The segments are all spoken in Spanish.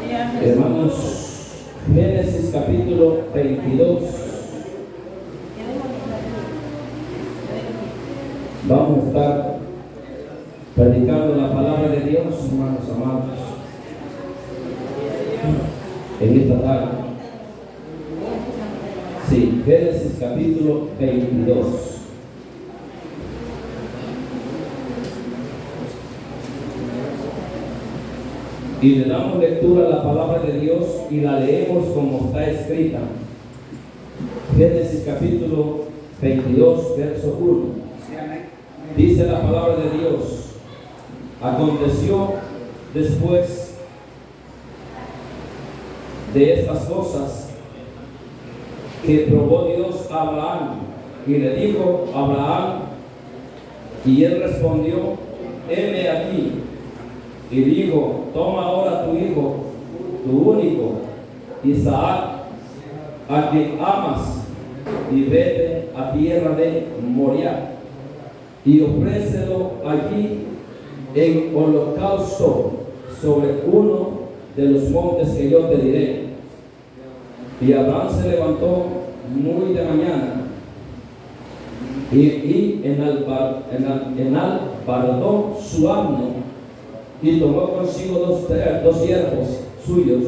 Hermanos, Génesis capítulo 22. Vamos a estar predicando la palabra de Dios, hermanos amados, en esta tarde. Sí, Génesis capítulo 22. Y le damos lectura a la palabra de Dios y la leemos como está escrita. Génesis capítulo 22, verso 1. Dice la palabra de Dios: aconteció después de estas cosas que probó Dios a Abraham y le dijo a Abraham, y él respondió: heme aquí. Y dijo: toma ahora tu hijo, tu único, Isaac, a quien amas, y vete a tierra de Moriah, y ofrécelo allí en holocausto sobre uno de los montes que yo te diré. Y Abraham se levantó muy de mañana y enalbardó su asno, y tomó consigo dos siervos suyos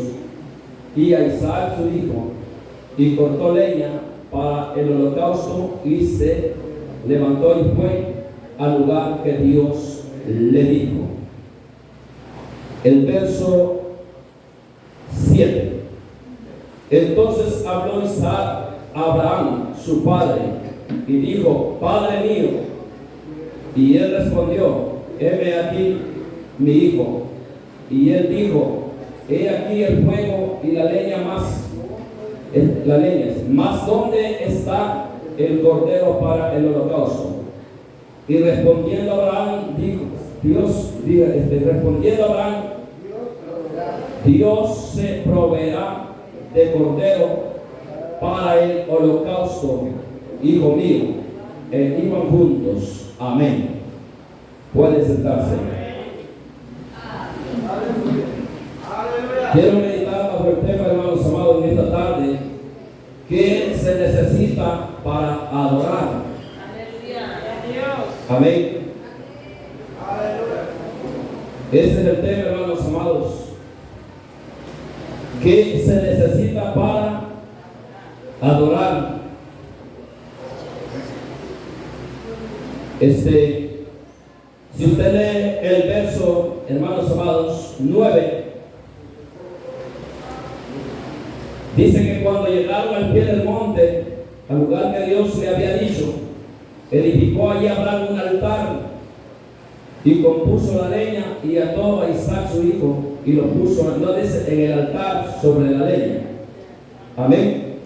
y a Isaac su hijo, y cortó leña para el holocausto, y se levantó y fue al lugar que Dios le dijo. El verso 7. Entonces habló Isaac a Abraham su padre y dijo: Padre mío. Y él respondió: heme aquí mi hijo. Y él dijo: he aquí el fuego y la leña más ¿dónde está el cordero para el holocausto? Y respondiendo Abraham dijo: Dios se proveerá de cordero para el holocausto, hijo mío. Iban juntos. Amén. Puede sentarse. Quiero meditar bajo el tema, hermanos amados, en esta tarde: ¿qué se necesita para adorar? Amén. Ese es el tema, hermanos amados. ¿Qué se necesita para adorar? Si usted lee el verso, hermanos amados, 9, dice que cuando llegaron al pie del monte, al lugar que Dios le había dicho, edificó allí Abraham un altar y compuso la leña y ató a Isaac su hijo y lo puso en el altar sobre la leña. Amén.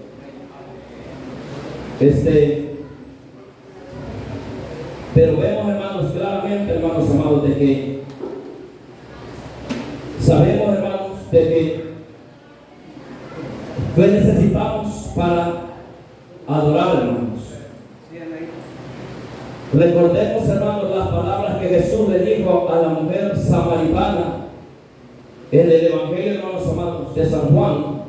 Pero vemos, hermanos, claramente, hermanos amados, de que sabemos, hermanos, de que necesitamos para adorar, hermanos. Recordemos, hermanos, las palabras que Jesús le dijo a la mujer samaritana en el Evangelio, hermanos amados, de San Juan,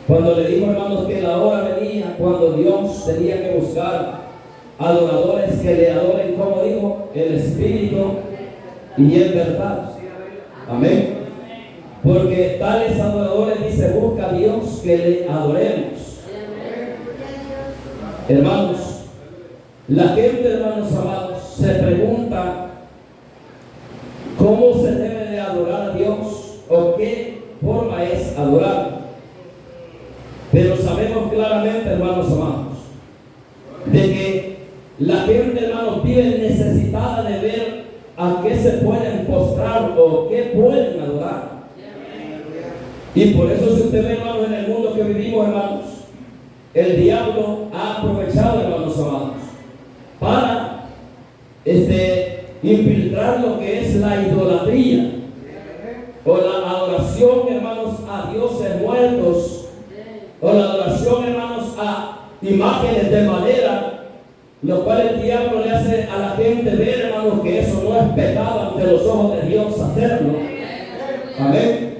cuando le dijo, hermanos, que la hora venía cuando Dios tenía que buscar adoradores que le adoren, como dijo, el Espíritu y en verdad. Amén. Porque tales adoradores, dice, busca a Dios que le adoremos. Hermanos, la gente, hermanos amados, se pregunta cómo se debe de adorar a Dios o qué forma es adorar. Pero sabemos claramente, hermanos amados, de que la gente, hermanos, vive necesitada de ver a qué se pueden postrar o qué pueden adorar. Y por eso, si usted ve, hermanos, en el mundo que vivimos, hermanos, el diablo ha aprovechado, hermanos amados, para infiltrar lo que es la idolatría o la adoración, hermanos, a dioses muertos, o la adoración, hermanos, a imágenes de madera, lo cual el diablo le hace a la gente ver, hermanos, que eso no es pecado ante los ojos de Dios hacerlo. Amén.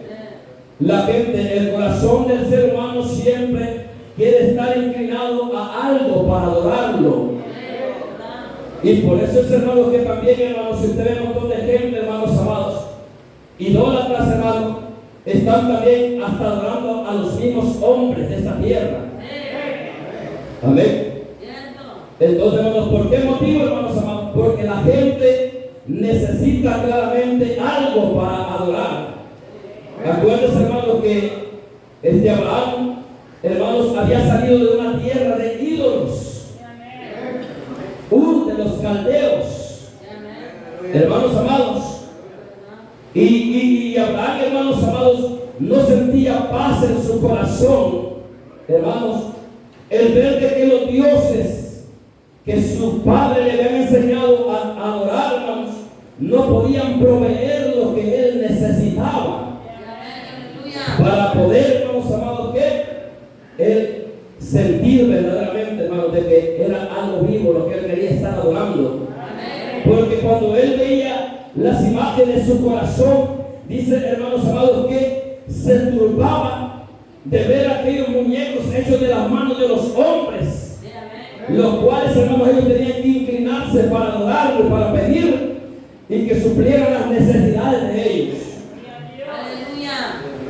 la gente, el corazón del ser humano siempre quiere estar inclinado a algo para adorarlo. Y por eso es, hermanos, que también, hermanos, si usted ve un montón de gente, hermanos amados, idólatras, hermanos, están también hasta adorando a los mismos hombres de esta tierra. Amén. Entonces, hermanos, ¿por qué motivo, hermanos amados? Porque la gente necesita claramente algo para adorar. Acuérdense, hermanos, que Abraham, hermanos, había salido de una tierra de ídolos, de los caldeos, hermanos amados. Y Abraham, hermanos amados, no sentía paz en su corazón, hermanos, el ver de que los dioses que su padre le habían enseñado a adorar, hermanos, no podían proveer lo que él necesitaba para poder, hermanos amados, que él sentir verdaderamente, hermanos, de que era algo vivo lo que él quería estar adorando. Porque cuando él veía las imágenes, su corazón, dice, hermanos amados, que se turbaba de ver aquellos muñecos hechos de las manos de los hombres, los cuales, hermanos, ellos tenían que inclinarse para adorarlo, para pedir y que suplieran las necesidades de ellos.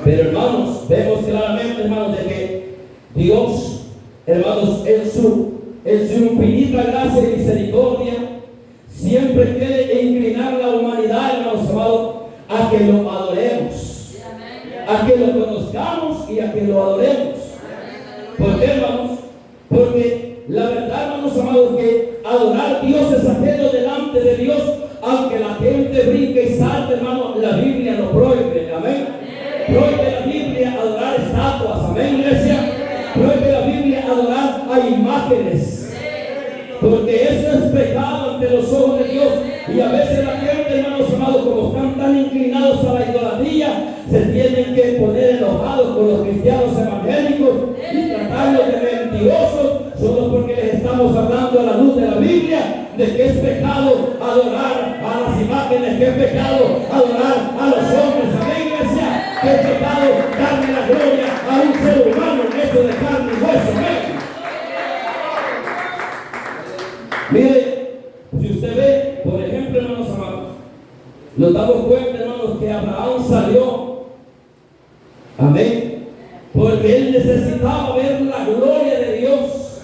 Pero, hermanos, vemos claramente, hermanos, de que Dios, hermanos, en su infinita gracia y misericordia, siempre quiere inclinar la humanidad, hermanos amados, a que lo adoremos, a que lo conozcamos y a que lo adoremos. ¿Por qué, hermanos? Porque la verdad, hermanos amados, que adorar dioses ajenos delante de Dios, aunque la gente brinque y salte, hermanos, la Biblia lo prohíbe. Amén. Prohíbe la Biblia adorar estatuas. Amén, iglesia. Prohíbe la Biblia adorar a imágenes, porque eso es pecado ante los ojos de Dios. Y a veces la gente, hermanos amados, como están tan inclinados a la idolatría, se tienen que poner enojados con los cristianos evangélicos y tratarlos de mentirosos, solo porque les estamos hablando a la luz de la Biblia de que es pecado adorar a las imágenes, que es pecado adorar a los hombres. Amén, iglesia. Que es pecado darle la gloria a un ser humano hecho de carne y hueso. Amén. Mire, si usted ve, por ejemplo, hermanos amados, nos damos cuenta, hermanos, que Abraham salió, amén, porque él necesitaba ver la gloria de Dios.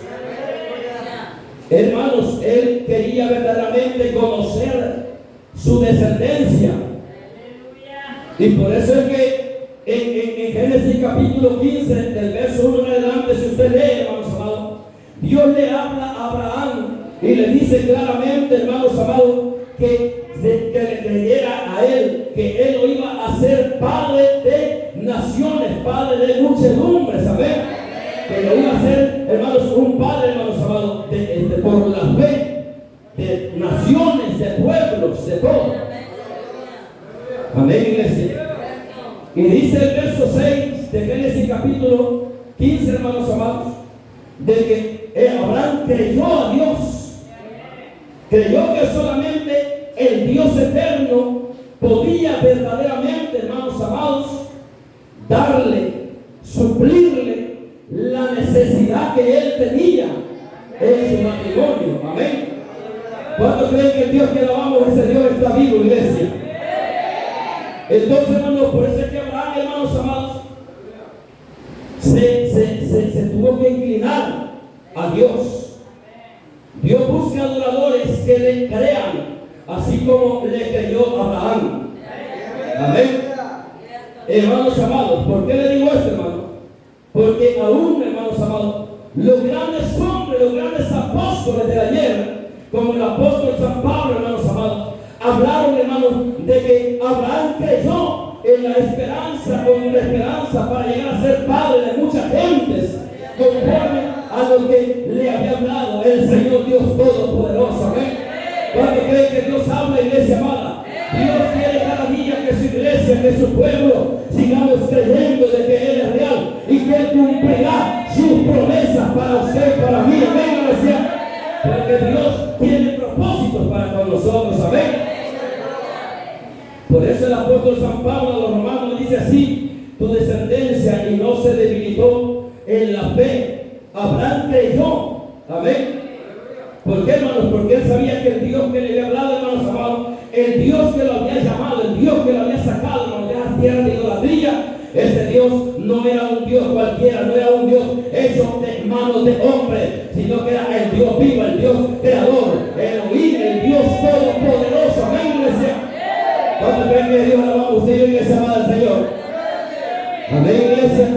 Hermanos, él quería verdaderamente conocer su descendencia. Y por eso es que en Génesis capítulo 15, del verso 1 en adelante, si usted lee, hermanos amados, Dios le habla a Abraham y le dice claramente, hermanos amados, que le creyera a él, que él lo iba a ser padre de naciones, padre de muchedumbres, ¿sabes? Que lo iba a ser, hermanos, un padre, hermanos amados, por la fe, de naciones, de pueblos, de todo. Amén, iglesia. Y dice el verso 6 de Génesis capítulo 15, hermanos amados, de que Abraham creyó a Dios. Creyó que solamente el Dios eterno podía verdaderamente, hermanos amados, darle, suplirle la necesidad que él tenía en su matrimonio. Amén. ¿Cuántos creen que el Dios que alabamos, ese Dios está vivo, iglesia? Entonces, hermanos, por eso es que Abraham, hermanos amados, se tuvo que inclinar a Dios. Dios busca adoradores que le crean, así como le creyó Abraham. Amén. Hermanos amados, ¿por qué le digo esto, hermano? Porque aún, hermanos amados, los grandes hombres, los grandes apóstoles de ayer, como el apóstol San Pablo, hermanos amados, hablaron, hermanos, de que Abraham creyó en la esperanza, con la esperanza para llegar a ser padre de muchas gentes, conforme a lo que le había hablado el Señor Dios Todopoderoso. Amén. ¿Cuánto creen que Dios habla, iglesia amada? Dios quiere cada día que su iglesia, que su pueblo, sigamos creyendo de que Él es real y que Él cumplirá sus promesas para usted y para mí. Amén, iglesia. Porque Dios tiene propósitos para con nosotros. Amén. Por eso el apóstol San Pablo a los romanos dice así: tu descendencia y no se debilitó en la fe. Abraham creyó. Amén. ¿Por qué, hermanos? Porque él sabía que el Dios que le había hablado, hermanos amados, el Dios que lo había llamado, el Dios que lo había sacado, hermanos, de las tierras de idolatría, ese Dios no era un Dios cualquiera, no era un Dios hecho de manos de hombre, sino que era el Dios vivo, el Dios creador, el Dios todopoderoso. Amén, iglesia. ¿Cuántos creen que Dios alabamos a usted y iglesia amada del Señor? Amén, iglesia.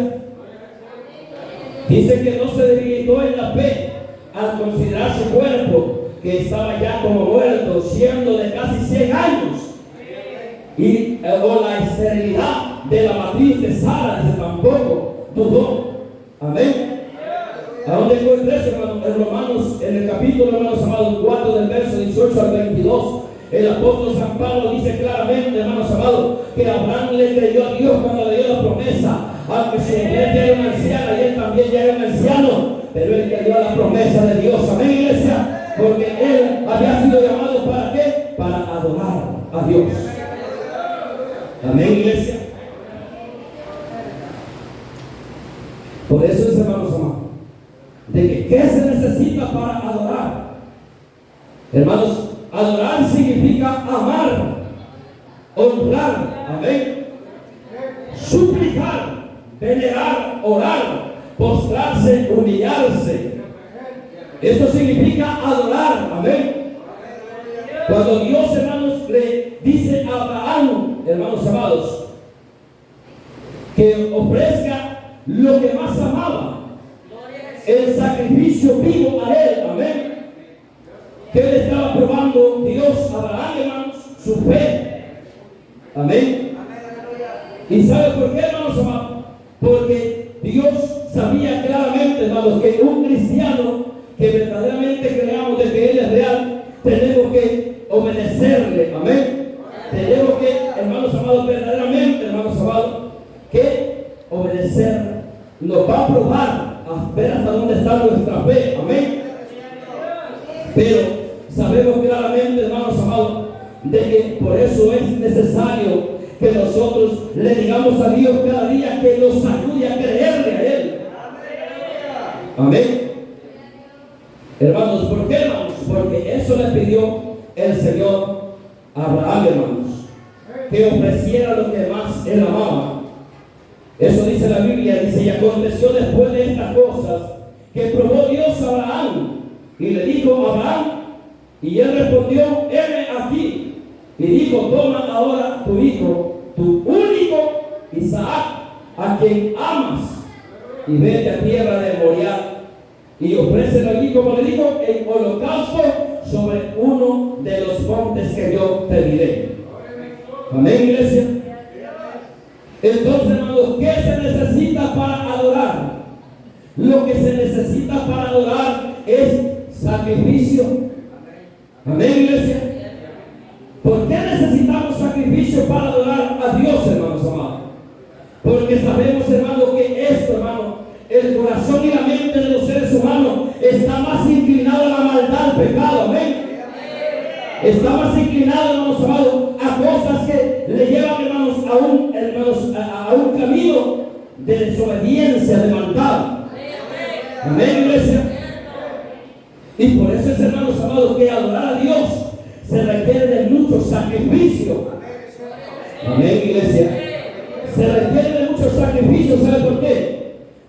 Dice que no se debilitó en la fe al considerar su cuerpo, que estaba ya como muerto, siendo de casi 100 años, y o la esterilidad de la matriz de Sara, dice, tampoco dudó. Amén. ¿A dónde encuentra eso, hermano? En Romanos, en el capítulo, hermanos amados, 4, del verso 18 al 22, el apóstol San Pablo dice claramente, hermanos amados, que Abraham le creyó a Dios cuando le dio la promesa, aunque su mujer ya era una anciana y él también ya era un anciano, pero él creyó a la promesa de Dios. Amén, iglesia. Porque él había sido llamado ¿para qué? Para adorar a Dios. Amén, iglesia. Por eso es, hermanos amados, de que ¿qué se necesita para adorar? Hermanos, adorar significa amar, honrar, amén, suplicar, venerar, orar, postrarse, humillarse. Eso significa adorar, amén. Cuando Dios, hermanos, le dice a Abraham, hermanos amados, que ofrezca lo que más amaba, el sacrificio vivo a él, amén. Que le estaba probando Dios a Abraham, hermanos, su fe, amén. ¿Y sabe por qué, hermanos amados? Porque Dios sabía claramente, hermanos, que un cristiano que verdaderamente creamos de que Él es real, tenemos que obedecerle, amén. Tenemos que, hermanos amados, verdaderamente, hermanos amados, que obedecer. Nos va a probar a ver hasta dónde está nuestra fe, amén. Pero sabemos claramente, hermanos amados, de que por eso es necesario que nosotros le digamos a Dios cada día que nos ayude a creerle a Él. Amén. Hermanos, ¿por qué, hermanos? Porque eso le pidió el Señor a Abraham, hermanos, que ofreciera lo que más él amaba. Eso dice la Biblia, dice, y aconteció después de estas cosas que probó Dios a Abraham y le dijo a Abraham, y él respondió, heme aquí, y dijo, toma ahora tu hijo, tu único Isaac, a quien amas, y vete a tierra de Moriah, y ofrécelo allí, como le dijo, en holocausto sobre uno de los montes que yo te diré. Amén, iglesia. Entonces, hermanos, ¿qué se necesita para adorar? Lo que se necesita para adorar es sacrificio. Amén, iglesia. ¿Por qué necesitamos sacrificio para adorar a Dios, hermanos amados? Porque sabemos, hermanos, que esto, hermanos, el corazón y la mente de los seres humanos está más inclinado a la maldad, al pecado, amén. Está más inclinado, hermanos amados, a cosas que le llevan, hermanos, a un camino de desobediencia, de maldad. Amén, iglesia. Y por eso es, hermanos amados, que adorar a Dios se requiere de mucho sacrificio. Amén, iglesia. Se requiere de mucho sacrificio. ¿Sabe por qué?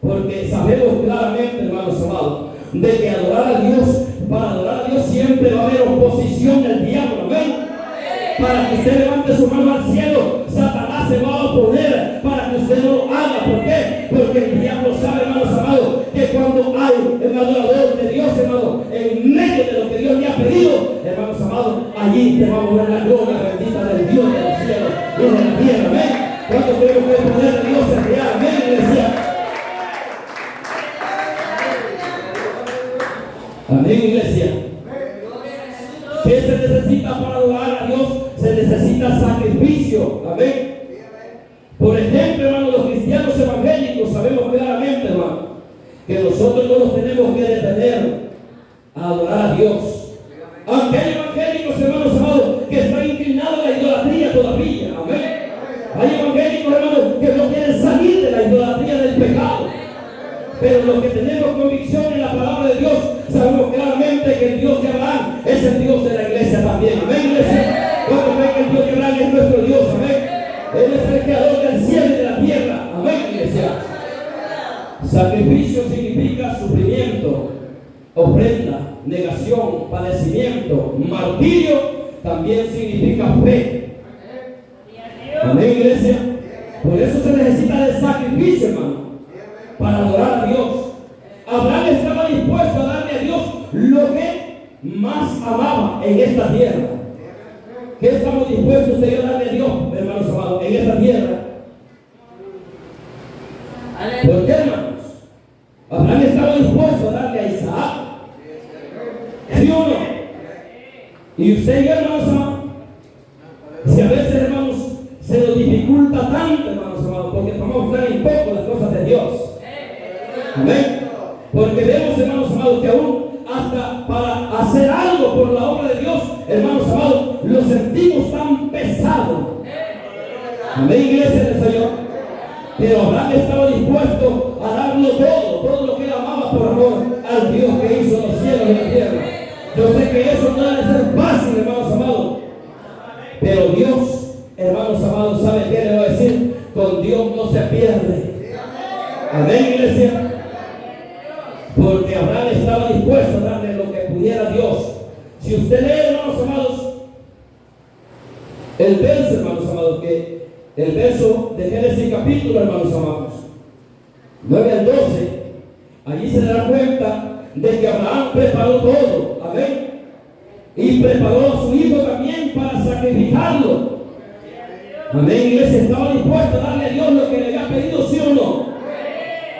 Porque sabemos claramente, hermanos amados, de que adorar a Dios, para adorar a Dios siempre va a haber oposición del diablo. Amén. Para que usted levante su mano al cielo, Satanás se va a oponer para que usted no lo haga. ¿Por qué? Porque el diablo sabe, hermanos amados, que cuando hay un adorador de Dios, hermano, en medio de lo que Dios le ha pedido, hermanos amados, allí te va a mover la gloria bendita del Dios de los cielos y de la tierra. Amén. ¿Cuántos creemos que el poder de Dios es real? Amén, iglesia. Amén, iglesia. ¿Qué se necesita para adorar a Dios? Se necesita sacrificio. Amén. Por ejemplo, hermano, los cristianos evangélicos sabemos claramente, hermano, que nosotros no nos tenemos que detener a adorar a Dios. Aunque hay evangélicos, hermanos amados, que están inclinados a la idolatría todavía. Amén. Hay evangélicos, hermanos, que no quieren salir pecado. Pero los que tenemos convicción en la palabra de Dios, sabemos claramente que el Dios de Abraham es el Dios de la iglesia también. Amén, iglesia. ¿Cuántos creen que el Dios de Abraham es nuestro Dios? Amén. Él es el creador del cielo y de la tierra. Amén, iglesia. Sacrificio significa sufrimiento, ofrenda, negación, padecimiento. Martirio también significa fe. Amén, iglesia. Por eso se necesita de sacrificio, hermano, para adorar a Dios. Abraham estaba dispuesto a darle a Dios lo que más amaba en esta tierra. ¿Qué estamos dispuestos usted y yo a darle a Dios, hermanos amados, en esta tierra? ¿Por qué, hermanos? Abraham estaba dispuesto a darle a Isaac. ¿Sí o no? Y usted y yo, hermanos amados, si a veces, hermanos, se nos dificulta tanto, hermanos amados, porque tomamos tan en poco las cosas de Dios. Amén. Porque vemos, hermanos amados, que aún hasta para hacer algo por la obra de Dios, hermanos amados, lo sentimos tan pesado. Amén, iglesia del Señor. Pero Abraham estaba dispuesto a darlo todo lo que él amaba por amor al Dios que hizo los cielos y la tierra. Yo sé que eso no debe ser fácil, hermanos amados. Pero Dios, hermanos amados, ¿sabe qué le voy a decir? Con Dios no se pierde. Amén, iglesia. Porque Abraham estaba dispuesto a darle lo que pudiera Dios. Si usted lee, hermanos amados, el verso, hermanos amados, que el verso de Génesis capítulo, hermanos amados, 9 al 12, allí se dará cuenta de que Abraham preparó todo. Amén. Y preparó a su hijo también para sacrificarlo. Amén, iglesia. Estaba dispuesto a darle a Dios lo que le había pedido, ¿sí o no?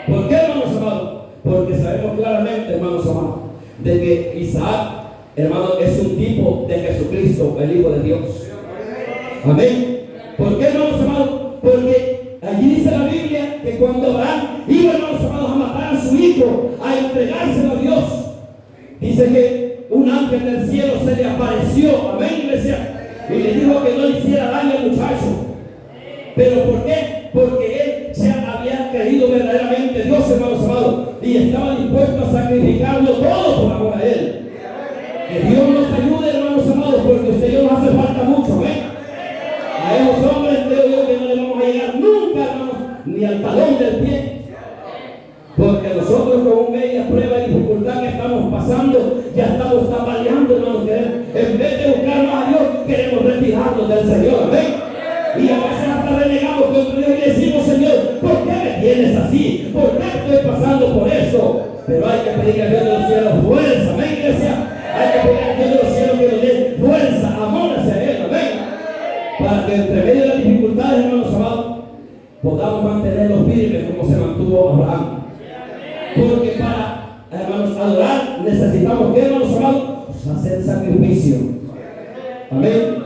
¿Por qué, hermanos amados? Porque sabemos claramente, hermanos amados, de que Isaac, hermanos, es un tipo de Jesucristo, el Hijo de Dios. Amén. ¿Por qué, hermanos amados? Porque allí dice la Biblia que cuando Abraham iba, hermanos amados, a matar a su hijo, a entregárselo a Dios, dice que un ángel del cielo se le apareció. Amén, iglesia. Y le dijo que no le hiciera daño al muchacho. ¿Pero por qué? Porque él se había creído verdaderamente Dios, hermanos amados, y estaba dispuesto a sacrificarlo todo por amor a él. Que Dios nos ayude, hermanos amados, porque usted y yo nos hace falta mucho. Amén. A esos hombres creo yo que no le vamos a llegar nunca, hermanos, ni al talón del pie. Porque nosotros con media prueba y dificultad que estamos pasando, ya estamos tambaleando, hermanos. En vez de buscar más a Dios, queremos retirarnos del Señor. Amén. Y a veces hasta renegamos contra Dios y decimos: Señor, ¿por qué me tienes así? ¿Por qué estoy pasando por eso? Pero hay que pedir a Dios de los cielos fuerza. Amén, iglesia. Hay que pedir a Dios de los cielos que nos dé fuerza, amor hacia Él. Amén. Para que entre medio de las dificultades, hermanos amados, podamos mantenerlos firmes como se mantuvo Abraham. Porque para, hermanos, adorar necesitamos, ¿qué, hermanos amados? Pues hacer sacrificio. Amén.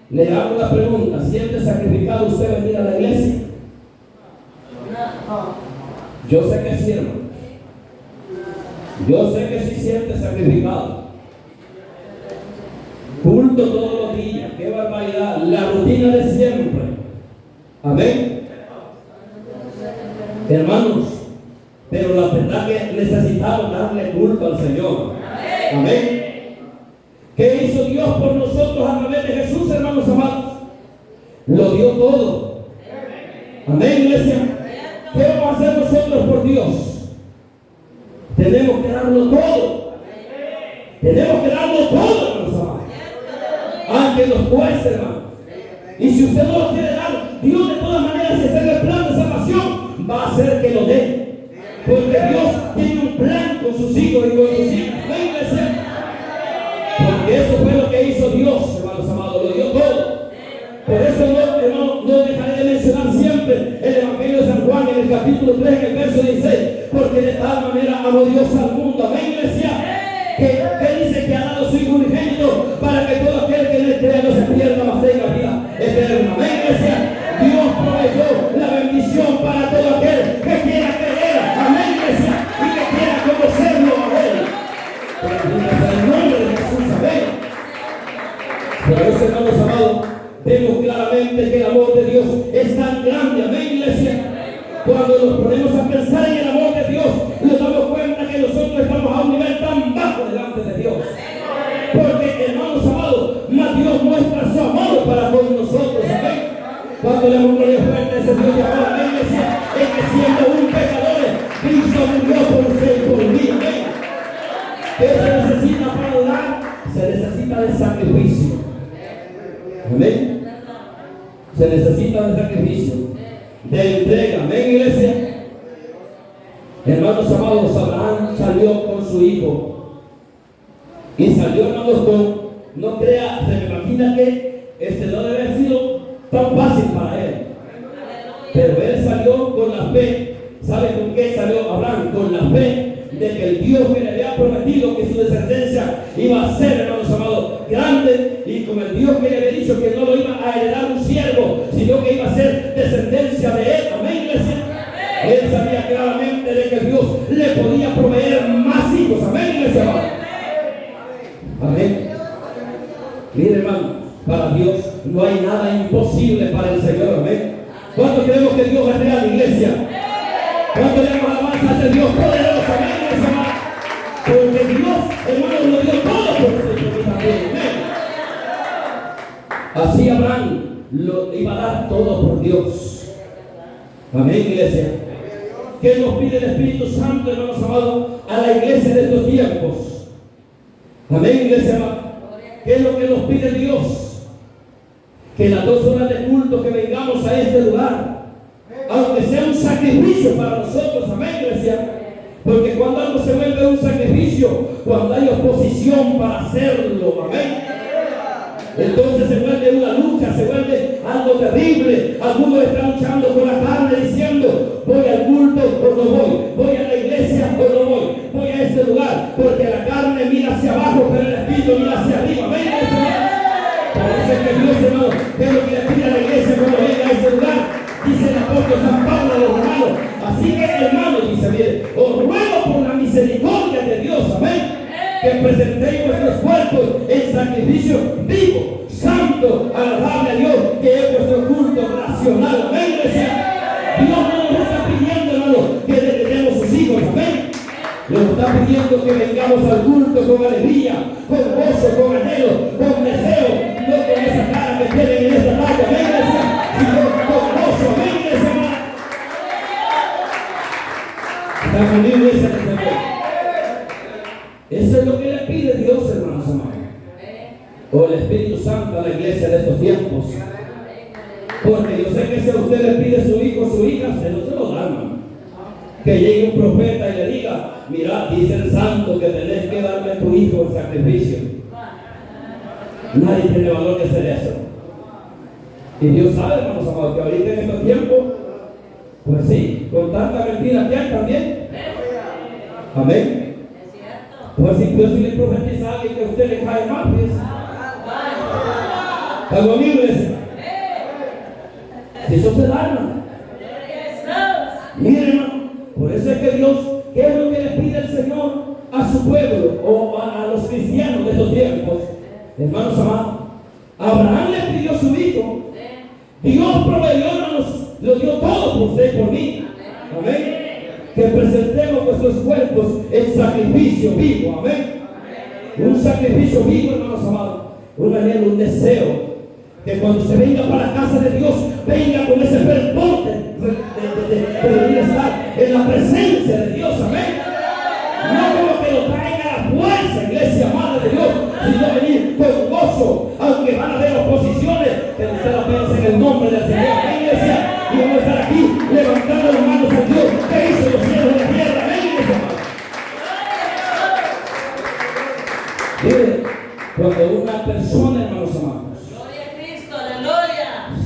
Le hago la pregunta: ¿siente sacrificado usted venir a la iglesia? Yo sé que sí, hermano. Yo sé que sí siente sacrificado. Culto todos los días, qué barbaridad, la rutina de siempre. Amén. Hermanos, pero la verdad que necesitamos darle culto al Señor. Amén. ¿Qué hizo Dios por nosotros a través de Jesús, hermanos amados? Lo dio todo. Amén, iglesia. ¿Qué vamos a hacer nosotros por Dios? Tenemos que darlo todo. Tenemos que darlo todo, hermanos amados. Aunque nos cueste, hermanos. Y si usted no lo quiere dar, Dios de todas maneras, si está en el plan de salvación, va a hacer que lo dé. Porque Dios tiene un plan con sus hijos y con sus hijas. Amén, iglesia. Porque eso fue lo que hizo Dios, hermanos amados, lo dio todo. Por eso no dejaré de mencionar siempre el Evangelio de San Juan en el capítulo 3, en el verso 16. Porque de tal manera amó Dios al mundo. Amén, iglesia. Que dice que ha dado su Hijo unigénito para que todo aquel que en él crea no se pierda, mas tenga vida eterna. Amén, iglesia. Dios proveyó la bendición para todo aquel que quiera creer. Amén, iglesia. Y que quiera conocerlo a Él. En el nombre de Jesús. Amén. Por eso, hermanos amados, vemos claramente que el amor de Dios es tan grande. Amén, iglesia. Por cuando nos ponemos a pensar en el amor de Dios, nos damos cuenta que nosotros estamos a un nivel tan bajo delante de Dios. Porque, hermanos amados, más Dios muestra su amor para con nosotros. ¿Amén? Cuando le hemos gloria fuerte a ese Dios de amor, amén, decía, es que siendo un pecador, Cristo murió por usted y por mí. Amén. ¿Qué se necesita para adorar? Se necesita de sacrificio. Amén. Se necesita de sacrificio, de entrega. Amén, iglesia. Hermanos amados, Abraham salió con su hijo. Y salió, hermanos, con, no crea, se me imagina que no debe haber sido tan fácil para él. Pero él salió con la fe. ¿Sabe con qué salió Abraham? Con la fe de que el Dios que le había prometido que su descendencia iba a ser, hermanos amados, grande, y con el Dios que le había dicho que no lo iba a heredar un siervo, sino que iba a ser descendencia de él. Amén, iglesia. Él sabía claramente de que Dios le podía proveer más hijos. Amén, iglesia. Amén. Mire, hermano, para Dios no hay nada imposible para el Señor. Amén. ¿Cuántos creemos que Dios es real, iglesia? ¿Cuántos le damos alabanza a ese Dios poderoso? Amén, iglesia. Porque Dios, hermano, lo dio todo por nosotros también. Amén. Así Abraham lo iba a dar todo por Dios. Amén, iglesia. ¿Qué nos pide el Espíritu Santo, hermanos amados, a la iglesia de estos tiempos? Amén, iglesia. ¿Qué es lo que nos pide Dios? Que las 2 horas de culto que vengamos a este lugar, aunque sea un sacrificio para nosotros. Amén, iglesia. Porque cuando algo se vuelve un sacrificio, cuando hay oposición para hacerlo, amén, entonces se vuelve una lucha, se vuelve algo terrible. Algunos están luchando con la carne diciendo: voy al culto o no voy, voy a la iglesia o no voy, voy a este lugar, porque la carne mira hacia abajo, pero el espíritu mira hacia arriba. Amén. Parece que Dios, hermano, que es lo que le pide a la iglesia cuando venga a este lugar. Dice el apóstol San Pablo a los romanos: así que, hermanos, dice, mire, os ruego por la misericordia de Dios, amén, que presentéis vuestros cuerpos en sacrificio vivo, santo, agradable a Dios, que es vuestro culto racional. Amén, iglesia. Dios no nos está pidiendo, hermano, que le demos sus hijos. Amén. Nos está pidiendo que vengamos al culto con alegría, con gozo, con anhelo, con deseo, no con esa cara que tienen en esta tarde. Amén, iglesia, sino con gozo. Amén, iglesia. Está conmigo, iglesia, que se ve. Eso es lo que le pide Dios, hermanos amados, o el Espíritu Santo a la iglesia de estos tiempos. Porque yo sé que si a usted le pide su hijo o su hija, se lo da, hermano. Que llegue un profeta y le diga: mira, dice el santo que tenés que darle a tu hijo en sacrificio. Nadie tiene valor de hacer eso. Y Dios sabe, hermanos amados, que ahorita en estos tiempos, pues sí, con tanta mentira que hay también. Amén. Pues si Dios le profetiza a alguien que a usted le cae mal, pues está conmigo, iglesia. Si eso se da, hermano. Miren, hermano, por eso es que Dios, ¿qué es lo que le pide el Señor a su pueblo o a los cristianos de estos tiempos? Hermanos amados, Abraham le pidió a su hijo. Dios proveyó, hermanos, lo dio todo por usted y por mí. Amén. Que presentemos nuestros cuerpos en sacrificio vivo. Amén. Un sacrificio vivo, hermanos amados. Un anhelo, un deseo. Que cuando se venga para la casa de Dios, venga con ese fervor de venir a estar en la presencia de Dios. Amén. No como que lo traiga a la fuerza, iglesia amada de Dios, sino venir con gozo, aunque van a haber oposiciones, que usted lo piense en el nombre del Señor. Amén, iglesia. Y vamos a estar aquí levantando las manos a Dios que hizo los cielos y la tierra. Amén, iglesia. Mire, cuando una persona, hermanos amados,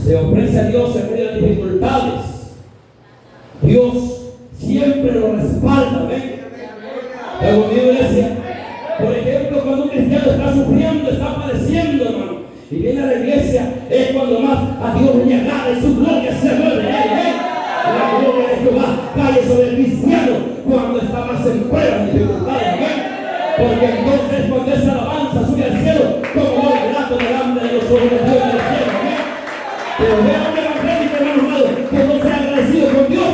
se ofrece a Dios en medio de dificultades, Dios siempre lo respalda. Amén. ¿Está conmigo, iglesia? Por ejemplo, cuando un cristiano está sufriendo, está padeciendo, hermano, y viene a la iglesia, es cuando más a Dios le agrada y su gloria se mueve. Amén. La gloria de Jehová cae sobre el cristiano cuando está más en pruebas y dificultades. Amén. Porque entonces cuando esa alabanza sube al cielo, como el grato delante de los ojos de Dios del cielo. Amén. Pero vea un evangélico, hermano amado, que no sea agradecido con Dios,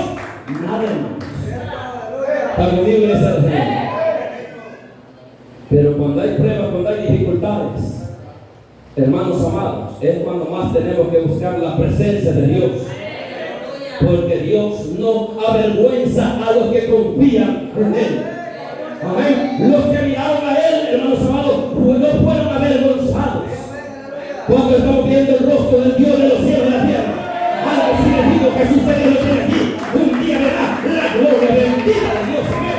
Está conmigo, iglesia del Señor. Pero cuando hay pruebas, cuando hay dificultades, hermanos amados, es cuando más tenemos que buscar la presencia de Dios. Porque Dios no avergüenza a los que confían en Él. Amén. Los que miraron a Él, hermanos amados, no fueron avergonzados. Cuando estamos viendo el rostro del Dios de los cielos y la tierra, algo si les digo que sucede lo que aquí, un día verá la gloria bendita de Dios. Amén.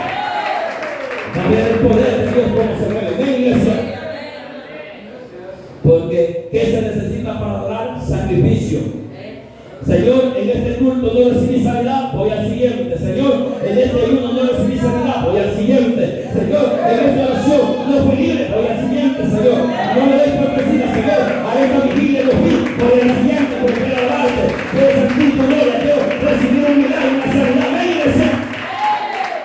Va a ver el poder de Dios como se mueve. Ven, iglesia. Porque ¿qué se necesita para adorar? Sacrificio. Señor, en este culto no recibí sanidad, voy al siguiente. Señor, en este ayuno no recibí sanidad, voy al siguiente. Señor, en esta oración no fui libre, voy al siguiente. Señor, no me des por vencida, Señor, a esta vigilia lo fui, voy al siguiente, porque quiero alabarte, quiero sentir tu gloria, quiero recibir un milagro, una sanidad. Ven, iglesia.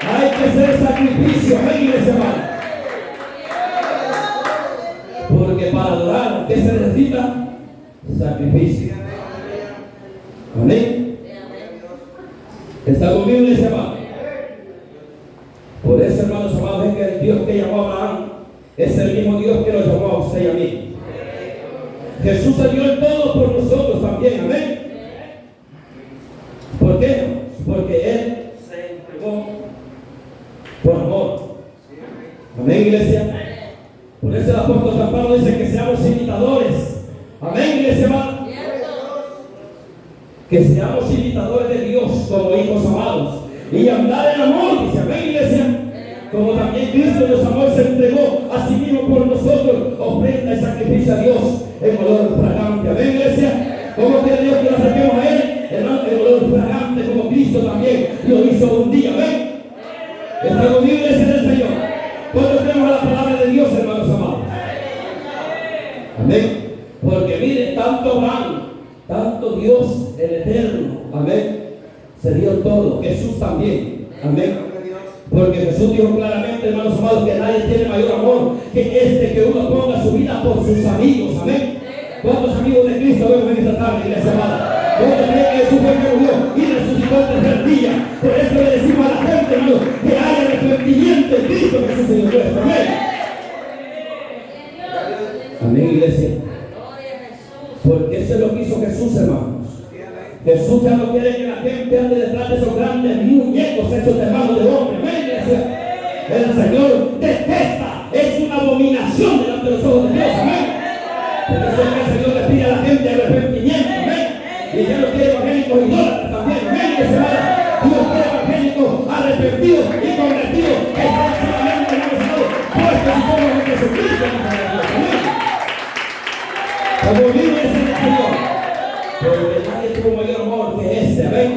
Hay que hacer sacrificio, ven, iglesia, hermano. Porque para adorar, ¿qué se necesita? Sacrificio. Amén. ¿Está conmigo, iglesia, hermano? Por eso, hermanos amados, es que el Dios que llamó a Abraham es el mismo Dios que lo llamó a usted y a mí. Jesús se dio el todo por nosotros también. Amén. ¿Por qué? Porque Él se entregó por amor. Amén, iglesia. Por eso el apóstol San Pablo dice que seamos imitadores. Amén, iglesia, hermano. Que seamos imitadores de Dios como hijos amados y andar en amor, dice, amén, iglesia. Como también Cristo nos amó y se entregó a sí mismo por nosotros, ofrenda y sacrificio a Dios en olor fragante. Amén, iglesia. Como quiere Dios que nos acerquemos a Él, hermano, en olor fragante, como Cristo también lo hizo un día. Amén. Está conmigo, iglesia del Señor. Cuando tenemos la palabra de Dios, hermanos amados. Amén. Porque miren, tanto Abraham, tanto Dios el Eterno, amén, se dio todo. Jesús también, amén. Porque Jesús dijo claramente, hermanos amados, que nadie tiene mayor amor que este, que uno ponga su vida por sus amigos, amén. ¿Cuántos amigos de Cristo vemos en esta tarde, iglesia amada? ¿Cuántos creen que Jesús fue que murió y resucitó el tercer día? Por eso le decimos a la gente, hermanos, que haya arrepentimiento en Cristo Jesús, Señor nuestro, amén. Amén, iglesia. Porque eso es lo que hizo Jesús, hermanos. Jesús ya no quiere que la gente ande detrás de esos grandes muñecos hechos de manos de hombre. Amén, iglesia. El Señor detesta, es una abominación delante de los ojos de Dios. Amén. Por eso es que el Señor le pide a la gente arrepentimiento. Amén. Y ya no quiere evangélicos idólatras también. Amén, iglesia. Dios quiere evangélicos arrepentidos y convertidos que están solamente en los ojos puestos y somos en Jesucristo. Amén. Como vive ese Señor, porque nadie tuvo mayor amor que este. Amén.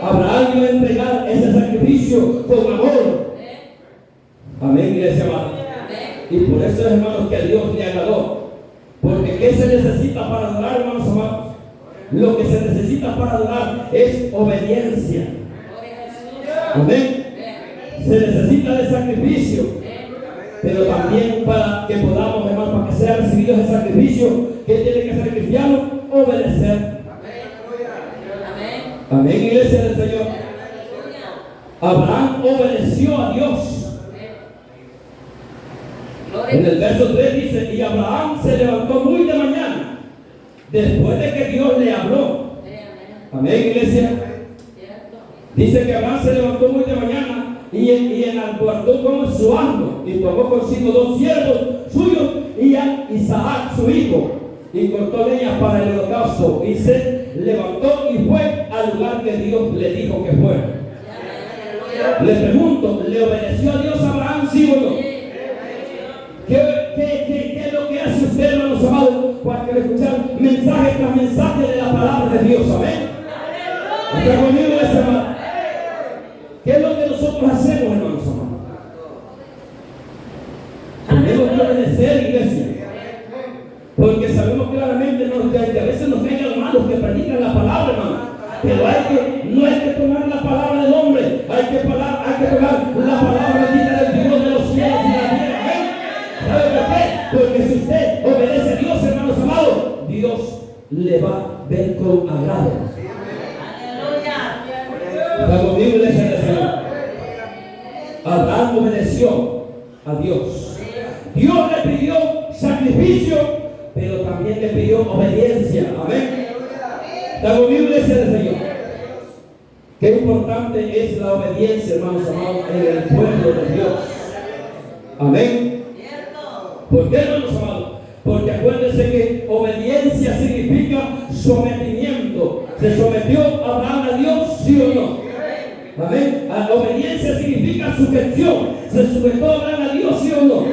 Abraham iba a entregar ese sacrificio con amor. Amén, iglesia amada. Y por eso, hermanos, que a Dios le agradó. Porque ¿qué se necesita para adorar, hermanos amados? Lo que se necesita para adorar es obediencia. Amén. Se necesita de sacrificio. Pero también para que podamos, hermanos, para que sea recibido ese sacrificio, ¿qué tiene que hacer el cristiano? Obedecer. Amén, iglesia del Señor. Abraham obedeció a Dios. En el verso 3 dice, y Abraham se levantó muy de mañana, después de que Dios le habló. Amén, iglesia. Dice que Abraham se levantó muy de mañana y enalbardó con su asno y tomó consigo 2 siervos suyos y a Isaac su hijo, y cortó leña para el holocausto y se levantó y fue al lugar que Dios le dijo que fuera. Le pregunto, ¿le obedeció a Dios Abraham, sí o no? ¿Qué es lo que hace usted, hermanos amados, para que escuchar mensaje tras mensaje de la palabra de Dios? Amén. ¿Está conmigo, ese hermano? ¿Qué es lo que nosotros hacemos, hermanos amados? Tenemos que obedecer, iglesia. Porque sabemos claramente que a veces nos vengan hermanos que predican la palabra, hermano. Pero no hay que tomar la palabra del hombre, hay que tomar la palabra bendita del Dios de los cielos y la tierra. ¿Amén? ¿Sabe por qué? Porque si usted obedece a Dios, hermanos amados, Dios le va a ver con agrado. Está conmigo, iglesia del Señor. Abraham obedeció a Dios. Dios le pidió sacrificio, pero también le pidió obediencia. Amén. ¿Está conmigo, iglesia del Señor? Qué importante es la obediencia, hermanos amados, en el pueblo de Dios. Amén. ¿Por qué, hermanos amados? Porque acuérdense que obediencia significa sometimiento. ¿Se sometió Abraham a Dios, sí o no? Amén. La obediencia significa sujeción. ¿Se sujetó Abraham a Dios, sí o no?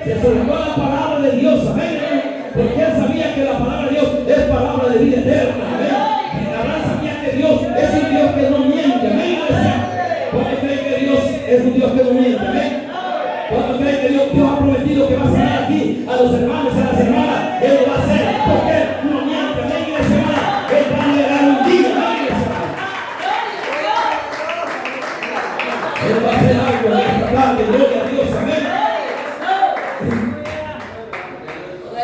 Se sujetó a la palabra de Dios. Amén. Porque él sabía que la palabra de Dios es palabra de vida eterna. Amén. Abraham sabía que Dios es un Dios que no miente. Amén. ¿Cuántos creen que Dios es un Dios que no miente? Amén. ¿Cuántos creen que Dios ha prometido que va a sanar aquí a los hermanos y a las hermanas? Él lo va a hacer porque Él no miente. Amén. Iglesia amada, Él va a llegar un día. Amén. Iglesia amada, Él va a hacer algo en esta tarde. Gloria a Dios. Amén.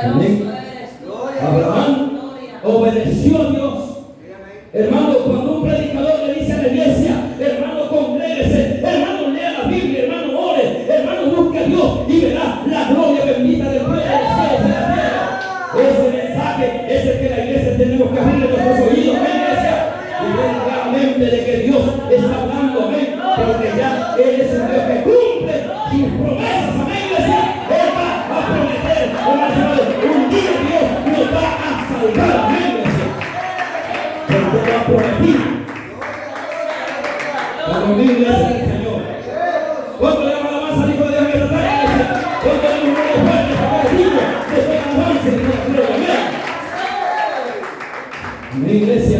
Amén. Abraham obedeció a Dios. Hermano, cuando un predicador le dice a la iglesia, hermano, congréguese, hermano, lea la Biblia, hermano, ore, hermano, busque a Dios y verá la gloria bendita del Rey de los cielos y de la tierra. Ese mensaje es el que la iglesia tenemos que abrirle nuestros oídos. Amén, iglesia. Y ver claramente de que Dios está hablando. Amén. Porque ya Él es un Dios que cumple sus promesas. Amén, iglesia. Él va a prometer un día Dios nos va a salvar. Amén, iglesia. Porque lo ha prometido. Cuando mi iglesia del Señor. ¿Cuánto le llama la masa al Hijo de Dios en esta tarde, iglesia? ¿Cuánto le llama un fuerte para el Hijo de su avance de la gloria? Amén. Mi iglesia.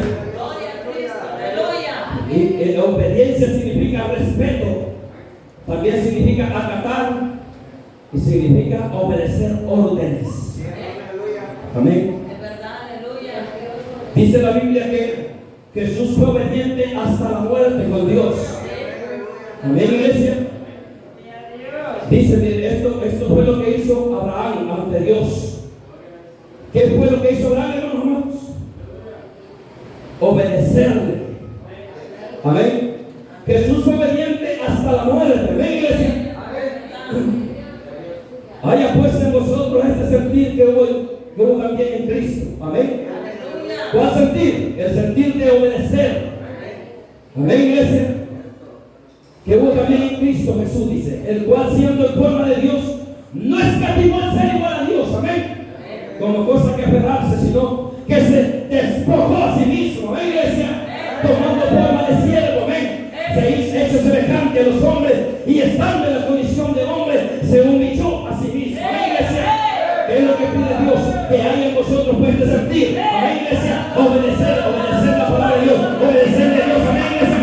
Y la obediencia significa respeto, también significa acatar y significa obedecer órdenes. Amén. Dice la Biblia que Jesús fue obediente hasta la muerte con Dios. Amén, iglesia. Dice, esto fue lo que hizo Abraham ante Dios. ¿Qué fue lo que hizo Abraham, hermanos? Obedecerle. Amén. Jesús fue obediente hasta la muerte. Amén, iglesia. Haya pues en vosotros este sentir que hubo también en Cristo. Amén. ¿Cuál sentir? El sentir de obedecer. Amén, iglesia. Que hubo también en Cristo Jesús, dice, el cual siendo en forma de Dios, no escatimó en ser igual a Dios. Amén. Como cosa que aferrarse, sino que se despojó a sí mismo. Amén, iglesia. Tomando forma de siervo. Amén. Se hizo hecho semejante a los hombres y estando en la condición de hombre, se humilló a sí mismo. Amén, iglesia. ¿Qué es lo que pide Dios? Que haya en vosotros pues de sentir. Amén, iglesia. Obedecer la palabra de Dios. Obedecerle a Dios. Amén, iglesia.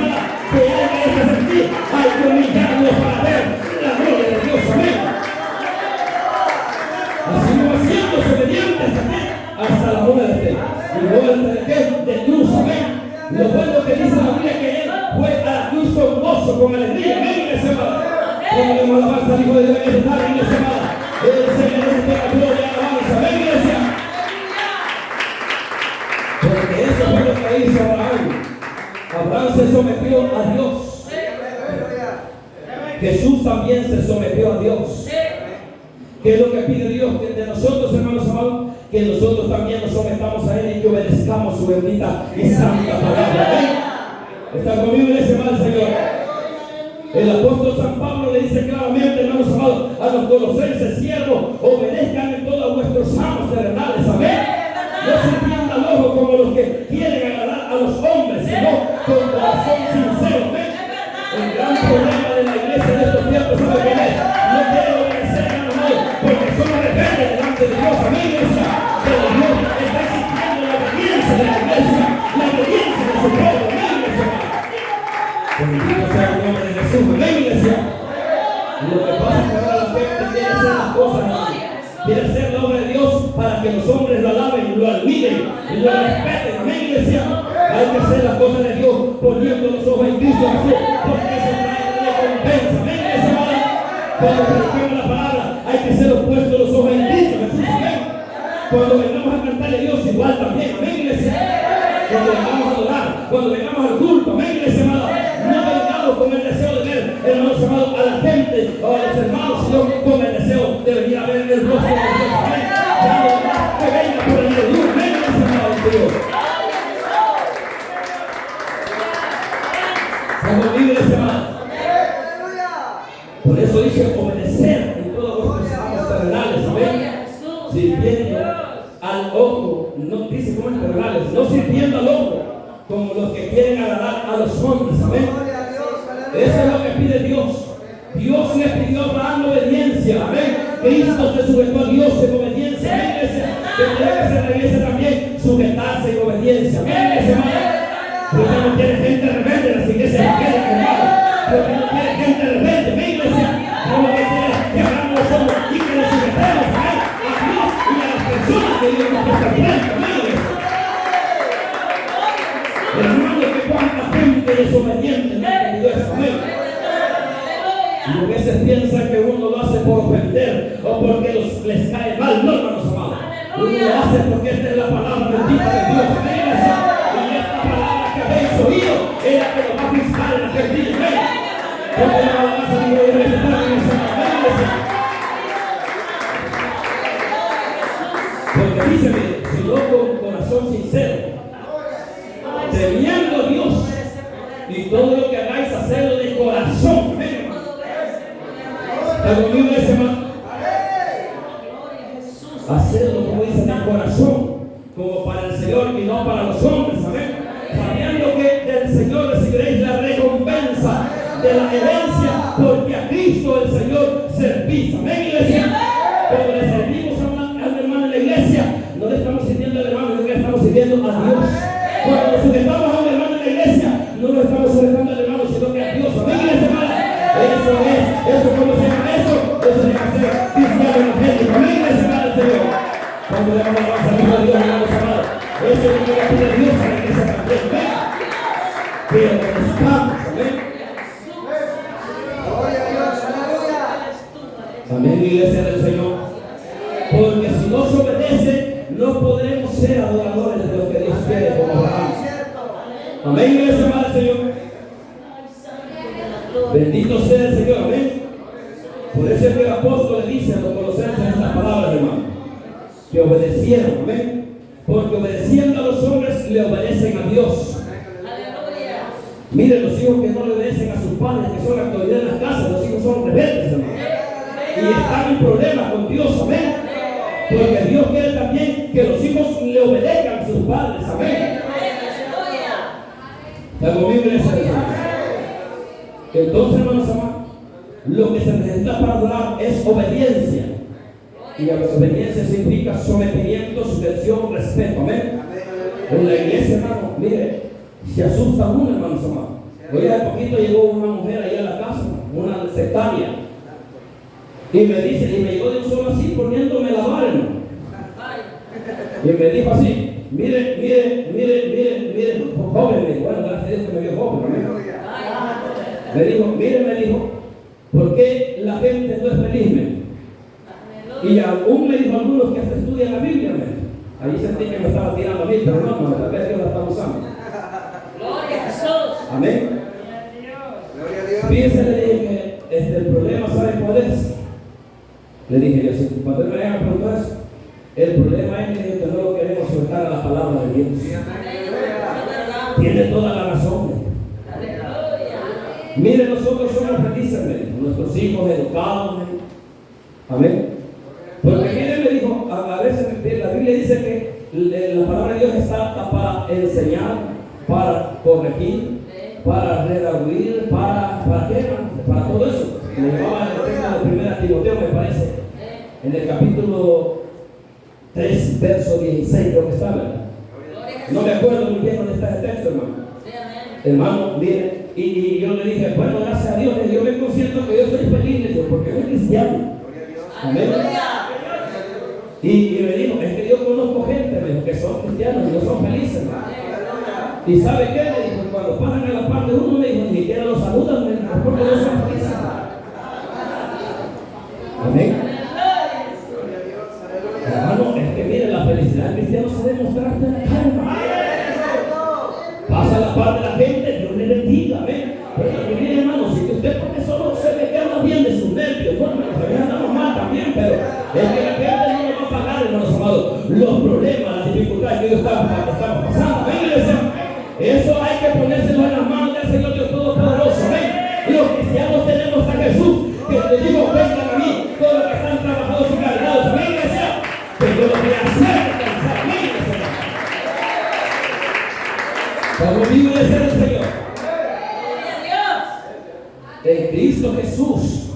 Que haya ese sentir. Hay que humillarnos para ver la gloria de Dios. Amén. Así como siendo obedientes hasta la muerte. ¿Y muerte de qué? De cruz. Amén. Lo bueno que dice la Biblia que Él fue a la cruz con gozo, con alegría. Amén, iglesia amada. Como le alabanza al Hijo de Dios en esta tarde, iglesia amada. Él se merece la gloria y alabanza. Amén, iglesia. Porque eso fue lo que hizo Abraham. Abraham se sometió a Dios. Jesús también se sometió a Dios. ¿Qué es lo que pide Dios de nosotros, hermanos amados? Que nosotros también nos sometamos a Él y que obedezcamos su bendita y santa palabra. ¿Amén? ¿Está conmigo, iglesia amada del Señor? El apóstol San Pablo le dice claramente, hermanos amados, a los colosenses, siervos, obedezcan en todos vuestros amos terrenales. Amén. No se entiendan ojo como los que quieren agradar a los hombres, sino con corazón sincero. Amén. El gran problema de la iglesia de estos tiempos, ¿sabe qué es? No quieren obedecer, hermanos amados, porque son rebeldes delante de Dios. Amén, iglesia. Pero Dios está exigiendo la obediencia de la iglesia, la obediencia de su pueblo. Amén, iglesia. Bendito sea el nombre de Jesús. Amén, iglesia. Y lo que pasa es que ahora la gente quiere hacer las cosas, quiere hacer la obra de Dios para que los hombres lo alaben, lo admiren y lo respeten. Amén, iglesia. Hay que hacer las cosas de Dios poniendo los ojos en Cristo Jesús, porque eso trae recompensa. Amén, iglesia. Cuando predicamos la palabra, hay que ser puestos los ojos en Cristo Jesús. Amén. Cuando vengamos a cantarle a Dios, igual también. Amén, iglesia. Cuando vengamos a adorar, cuando vengamos al culto. Amén, iglesia amada. No vengamos con el deseo de ver, hermanos amados, a la gente o a los hermanos, Señor, con el deseo de venir a ver el rostro de Dios. Amén. Que venga por el de Dios. Venga, amados Dios. Se convive ese mal. Por eso dice obedecer en todos los amos terrenales. Amén. Sirviendo al ojo, no dice como es terrenales, no sirviendo al ojo como los que quieren agradar a los hombres. Amén. Eso es lo que pide Dios. Dios le pidió a Abraham obediencia. Amén. Cristo se sujetó a Dios en obediencia. Amén, iglesia. Que tiene que ser la iglesia también sujetarse en obediencia. Amén, iglesia. Porque no quiere gente rebelde, las iglesias no quieren quemar. Porque no quiere gente rebelde, amén, iglesia. No lo que quiere es que abramos los hombros y que nos sujetemos, amén, a Dios y a las personas que Dios nos está frente, amén, iglesia. Hermano, que cuánta gente desobediente no ha entendido eso, amén. Y a veces piensan que uno lo hace por ofender o porque les cae mal. No, hermanos amados. Uno lo hace porque esta es la palabra bendita de Dios, amén, iglesia. Oído era que lo va a fiscal en aquel día. Porque la alabanza de Dios debe estar en esa iglesia. Porque dice, sino con corazón sincero, temiendo a Dios, y todo lo que hagáis, hacerlo de corazón. ¿Está conmigo ese hermano? Hacerlo, como dice, de corazón, como para el Señor y no para los hombres. Amén. Sabiendo que del Señor recibiréis la recompensa de la herencia, porque a Cristo el Señor servís. Amén, iglesia. Cuando le servimos al hermano en la iglesia, no le estamos sirviendo al hermano, sino que le estamos sirviendo a Dios. Cuando nos sujetamos a un hermano en la iglesia, no lo estamos sujetando al hermano, sino que a Dios. Amén, iglesia. Eso ¿cómo se llama eso? Eso se llama ser cristiano evangélico. Amén, iglesia del Señor. Cuando le vamos a salir a Dios, hermanos amados. Eso es lo que le pide Dios a la iglesia también. Que obedezcamos. Amén. Amén, iglesia del Señor. Porque si no se obedece, no podremos ser adoradores de lo que Dios quiere como Abraham. Amén, iglesia del Señor. Bendito sea el Señor. Amén. Por eso es que el apóstol le dice a los colosenses estas palabras, hermano, que obedecieron. Amén. Porque obedeciendo a los hombres, le obedecen a Dios. Miren, los hijos que no le obedecen a sus padres, que son la autoridad en las casas, los hijos son rebeldes, hermano. Y están en problemas con Dios, amén. Porque Dios quiere también que los hijos le obedezcan a sus padres, amén. ¿Está conmigo, iglesia? Entonces, hermanos amados, lo que se necesita para adorar es obediencia. Y la obediencia significa sometimiento, sujeción, respeto, amén. En la iglesia, hermano, mire, se asusta uno, hermanos amados. Hoy hace poquito llegó una mujer ahí a la casa, una sectaria, y me dice, y me llegó de un solo así poniéndome la vara, hermano. Y me dijo así, mire, joven, me dijo, bueno, gracias a Dios que me vio joven, amén. Me dijo, ¿por qué la gente no es feliz, men? Y aún me dijo algunos que hasta estudian la Biblia, men. Ahí sentí que me estaba tirando a mí, pero no, tal vez Dios la está usando. Gloria a Jesús. Amén. Gloria a Dios. Fíjense, le dije que el problema, ¿saben cuál es? Le dije yo, si cuando me hagan preguntar eso, el problema es que no lo queremos soltar a la palabra de Dios. Tiene toda la razón. Mire, nosotros somos felices, nuestros hijos educados. Amén. Porque miren, me dijo, a veces la Biblia dice que la palabra de Dios está apta para enseñar, para corregir, para redarguir, para qué, para todo eso. Me llevaba el texto de 1 Timoteo, me parece, en el capítulo 3, verso 16, creo que está, ¿verdad? No me acuerdo muy bien dónde está el texto, hermano. Hermano, mire, y yo le dije, bueno, gracias a Dios, yo me consiento que yo soy feliz, porque soy cristiano. Amén. Y me dijo, es que yo conozco gente que son cristianos y no son felices. ¿Y sabe qué? Me dijo, cuando pasan a la parte de uno, me dijo, ni siquiera los saludan, porque no son felices. Amén. Hermano, es que mire, la felicidad del cristiano se demuestra en la calma. Pasa a la parte de la gente, Dios le bendiga, amén. Pero mire, hermano, si usted porque solo se ve en Cristo Jesús,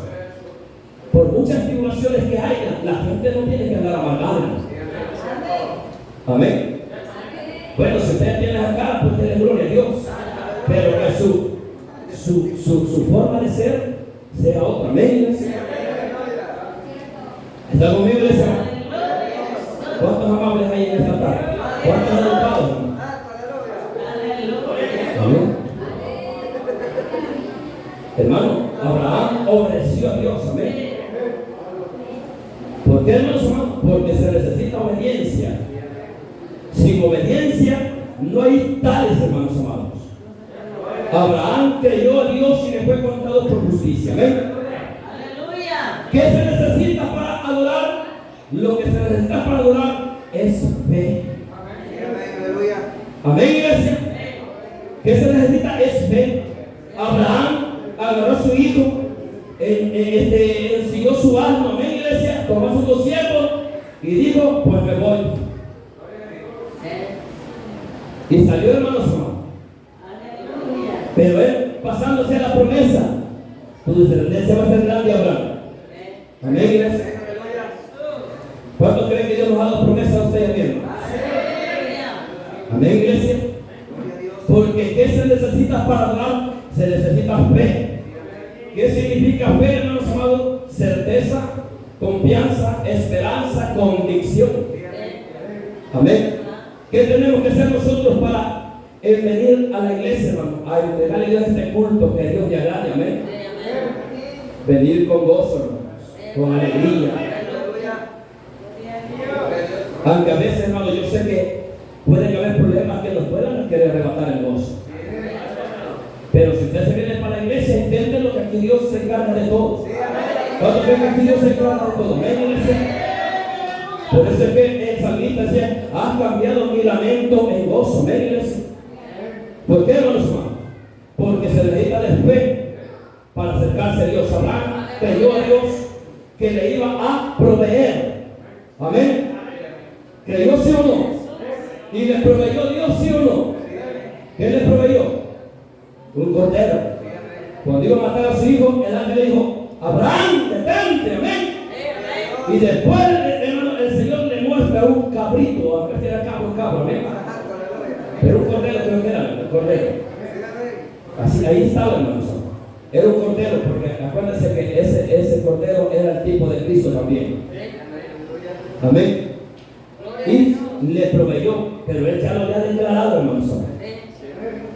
por muchas tribulaciones que haya, la gente no tiene que andar amargada. Amén. Bueno, si ustedes tienen acá, pues denle gloria a Dios. Pero que su forma de ser sea otra. Amén, iglesia. ¿Está conmigo, iglesia? ¿Cuántos amables hay en esta tarde? ¿Cuántos educados? Amén. Hermano, Abraham obedeció a Dios. Amén. ¿Por qué, hermanos? Porque se necesita obediencia. Sin obediencia no hay tales, hermanos amados. Abraham creyó a Dios y le fue contado por justicia. Amén. ¿Qué se necesita para adorar? Lo que se necesita para adorar es fe. Amén, iglesia. ¿Qué se necesita? Es fe. Abraham agarró a su hijo, siguió su asno. Amén, iglesia. Tomó a sus 2 siervos y dijo: pues me voy. Y salió, hermanos amados. Pero él, pasándose a la promesa, tu descendencia va a ser grande, Abraham. Amén, iglesia. ¿Cuántos creen que Dios nos ha dado promesa a ustedes mismos? Amén, iglesia. Porque ¿qué se necesita para adorar? Se necesita fe. ¿Qué significa fe, hermanos amados? Certeza, confianza, esperanza, convicción. Amén. ¿Qué tenemos que hacer nosotros para venir a la iglesia, hermano? A entregarle a Dios este culto que a Dios le agrade. Amén. Venir con gozo, hermanos, con alegría. Aunque a veces, hermano, yo sé que pueden haber problemas que nos puedan querer arrebatar el gozo. Pero si usted se viene para la iglesia, entiende que aquí Dios se encarga de todo. Cuando creen que aquí Dios se encarga de todo, ¿ven, iglesia? Por eso es que el salmista decía: has cambiado mi lamento en gozo. ¿Ven, iglesia? ¿Por qué, hermanos? Porque se necesita de fe para acercarse a Dios. Abraham creyó a Dios que le iba a proveer. Amén. ¿Creyó, sí o no? ¿Y le proveyó Dios, sí o no? ¿Qué le proveyó? Un cordero. Cuando iba a matar a su hijo, el ángel le dijo: Abraham, detente. Amén. Y después, hermano, el Señor le muestra un cabrito, aunque sea cabro, amén. Pero un cordero, creo que era el cordero. Así, ahí estaba, hermanos. Era un cordero, porque acuérdense que ese cordero era el tipo de Cristo también. Amén. Y le proveyó, pero él ya lo había declarado, hermanos.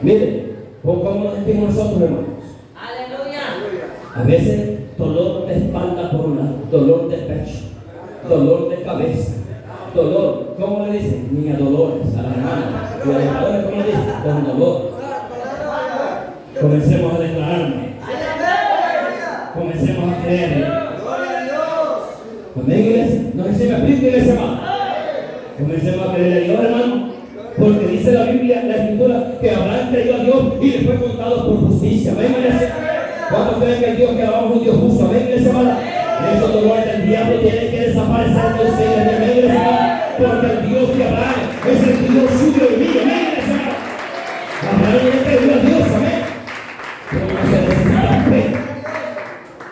Miren, ¿cómo nos sentimos nosotros, hermanos? A veces dolor de espalda por un lado, dolor de pecho, dolor de cabeza, dolor, ¿cómo le dicen? Niña Dolores a la hermana. Y a los padres, ¿cómo le dicen? Con dolor. Comencemos a declararnos. Comencemos a creer. Amén, iglesia. No sé si me explico, iglesia, hermano. Comencemos a creer a Dios, hermano. Porque dice la Biblia, la Escritura, que Abraham creyó a Dios y le fue contado por justicia. Amén, iglesia. ¿Cuántos creen que el Dios que alabamos es un Dios justo? Amén, iglesia, hermano. Esos dolores del diablo tienen que desaparecer de ustedes. Amén, iglesia, hermano. Porque el Dios de Abraham es el Dios suyo y mío. Amén, iglesia, hermano. Abraham le creyó a Dios. Amén. Pero se necesita fe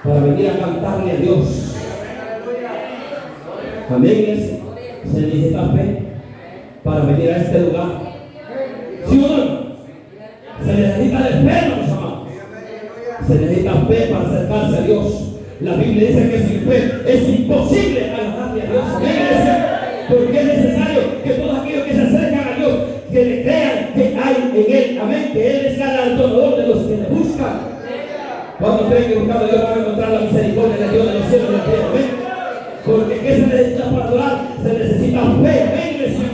para venir a cantarle a Dios. Amén, iglesia. Se necesita fe para venir a este lugar. ¿Sí o no? Se necesita de fe, hermanos amados. Se necesita fe para acercarse a Dios. La Biblia dice que sin fe es imposible agradarle a Dios. Amén, iglesia. Porque es necesario que todos aquellos que se acercan a Dios, que le crean que hay en Él. Amén. Que Él es galardonador de los que le buscan. Cuando creen que buscando a Dios van a encontrar la misericordia de Dios de los cielos y de la tierra. Amén. Porque ¿qué se necesita para adorar? Se necesita fe. Amén, iglesia.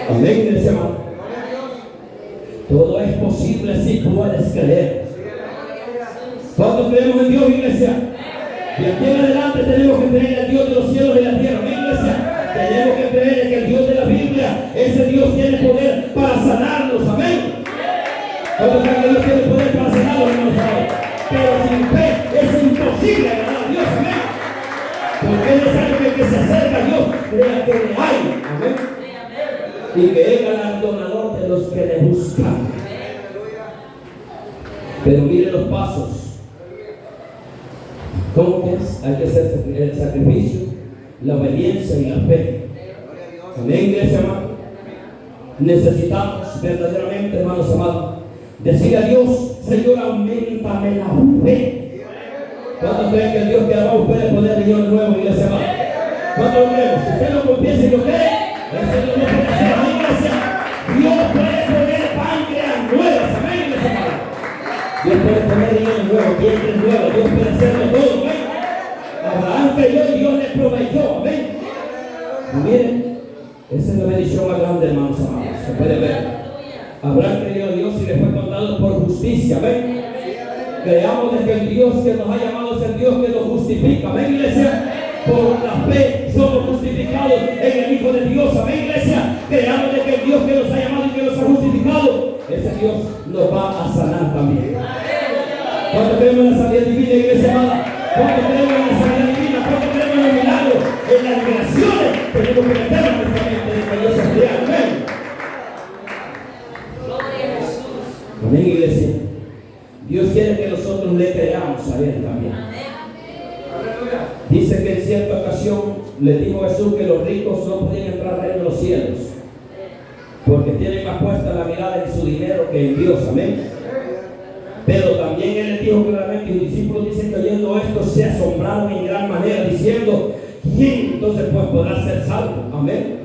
Amén, iglesia, hermano. Todo es posible si puedes creer. ¿Cuántos creemos en Dios, iglesia? Y aquí en adelante tenemos que creer en el Dios de los cielos y la tierra. Amén, iglesia. Tenemos que creer en que el Dios de la Biblia, ese Dios tiene poder para sanarnos. Amén. ¿Cuántos creen que Dios tiene poder para sanarnos, hermanos? Pero sin fe es imposible agradar a Dios. Amén. Porque es necesario que el que se acerca a Dios crea que le hay. Amén. Y que es galardonador de los que le buscan. Pero mire los pasos. ¿Cómo que es? Hay que hacer el sacrificio, la obediencia y la fe. Amén, iglesia amada. Necesitamos verdaderamente, hermanos amados, decir a Dios: Señor, auméntame la fe. ¿Cuántos creen que el Dios que amamos puede poner riñón nuevo, iglesia amada? ¿Cuántos lo creemos? Si usted lo confiesa y lo cree, el Señor lo puede hacer. Amén, iglesia. Dios puede poner páncreas nuevas. Amén, iglesia amada. Dios puede poner riñón nuevo, dientes nuevos. Dios puede hacerlo todo. Amén. Abraham creyó y Dios le proveyó. Amén. Y miren, esa es la bendición más grande, hermanos amados. Se puede ver. Abraham creyó a Dios y le fue contado por justicia. Amén. Creamos de que el Dios que nos ha llamado es el Dios que nos justifica. Amén, iglesia. Por la fe somos justificados en el Hijo de Dios. Amén, iglesia. Creamos de que el Dios que nos ha llamado y que nos ha justificado, ese Dios nos va a sanar también. ¿Cuánto creemos en la sanidad divina, iglesia amada? ¿Cuánto creemos en la sanidad divina? ¿Cuánto creemos en los milagros? En las liberaciones. Tenemos que meternos nuestra mente de que Dios es real. Amén. Gloria a Jesús. Amén, iglesia. Dios quiere que nosotros le creamos a Él también. Dice que en cierta ocasión le dijo Jesús que los ricos no podían entrar al reino de los cielos porque tienen más puesta la mirada en su dinero que en Dios. Amén. Pero también Él les dijo claramente, y los discípulos dicen que oyendo esto se asombraron en gran manera, diciendo: ¿quién entonces pues podrá ser salvo? Amén.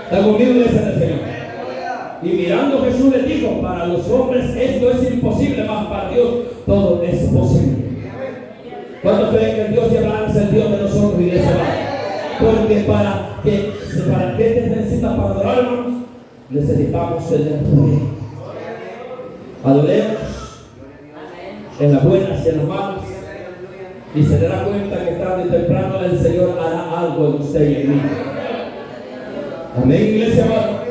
¿Está conmigo, iglesia del Señor? Y mirando Jesús les dijo: para los hombres esto es imposible, mas para Dios todo es posible. ¿Cuántos creen que el Dios de Abraham es el Dios de nosotros, iglesia? Porque para qué te necesitas para adorar, hermanos, necesitamos el poder. Adoremos en las buenas y en las malas, y se dará cuenta que tarde y temprano el Señor hará algo en usted y en mí. Amén, iglesia amada.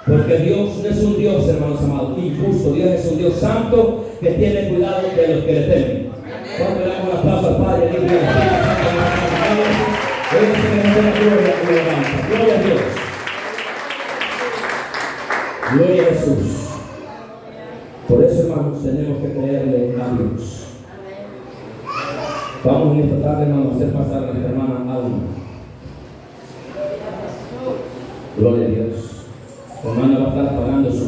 Porque Dios no es un Dios, hermanos amados, injusto. Dios es un Dios santo que tiene cuidado de los que le temen. Cuando le damos un aplauso al Padre, al Hijo y al Espíritu Santo, hoy se me da la gloria y la alabanza. Gloria a Dios. Gloria a Jesús. Por eso, hermanos, tenemos que creerle a Dios. Vamos en esta tarde, hermanos, a hacer pasar a nuestra hermana Alma. Gloria a Dios. Hermana va a estar pagando su